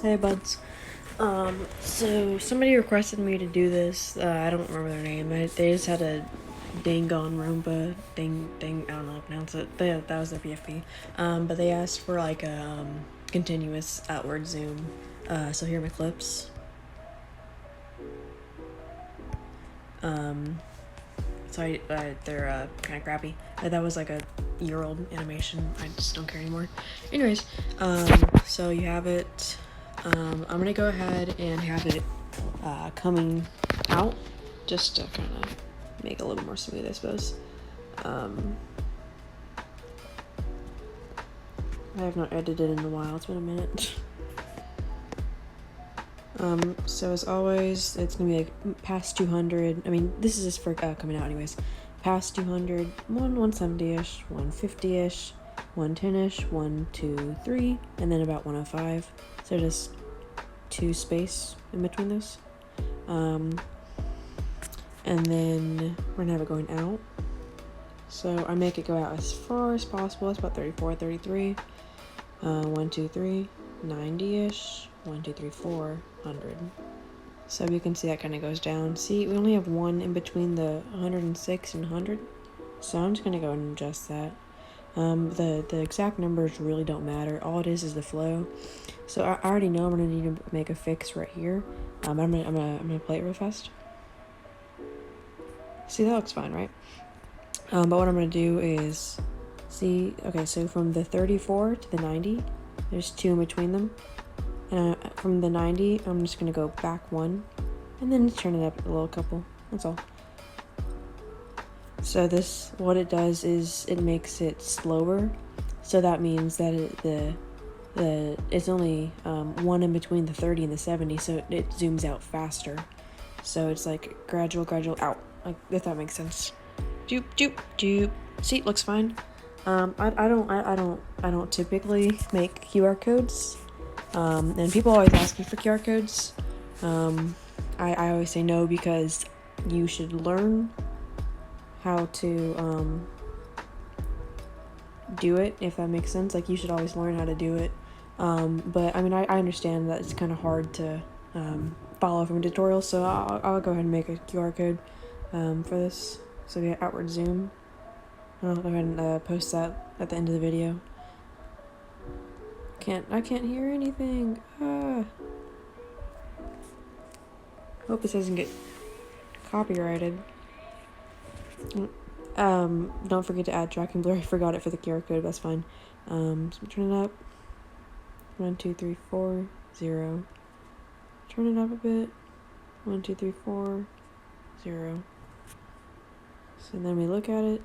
Hey buds. So somebody requested me to do this. I don't remember their name. They just had a Dangon Roomba ding. I don't know how to pronounce it. That was their PFP. But they asked for like a continuous outward zoom. So here are my clips. Sorry, they're kind of crappy. That was like a year-old animation. I just don't care anymore. Anyways, so you have it. I'm gonna go ahead and have it coming out just to kind of make it a little more smooth, I suppose. I have not edited in a while. It's been a minute. So as always, it's gonna be like past 200. I mean, this is just for coming out anyways. Past 200, 170-ish, 150-ish, 110-ish, 1, 2, 3, and then about 105. So just 2 space in between those. And then we're gonna have it going out. So I make it go out as far as possible. It's about 34, 33. 1, 2, 3, 90-ish. 1, 2, 3, 4, 100. So you can see that kind of goes down. See, we only have one in between the 106 and 100. So I'm just gonna go and adjust that. The exact numbers really don't matter. All it is the flow. So I already know I'm gonna need to make a fix right here. I'm gonna play it real fast. See, that looks fine, right? But what I'm gonna do is see. Okay, so from the 34 to the 90, there's 2 in between them. And from the 90, I'm just gonna go back 1, and then turn it up a little couple. That's all. So this, what it does is it makes it slower. So that means that it's only 1 in between the 30 and the 70, so it zooms out faster. So it's like gradual out. Like, if that makes sense. Doop doop doop. See, it looks fine. I don't typically make QR codes. And people always ask me for QR codes. I always say no, because you should learn how to do it, if that makes sense. Like, you should always learn how to do it. But I mean, I understand that it's kind of hard to follow from a tutorial, so I'll go ahead and make a QR code for this. So we have outward zoom. I'll go ahead and post that at the end of the video. I can't hear anything. Hope this doesn't get copyrighted. Don't forget to add tracking blur. I forgot it for the QR code, but that's fine. So turn it up. 1, 2, 3, 4, 0. Turn it up a bit. 1, 2, 3, 4, 0. So then we look at it.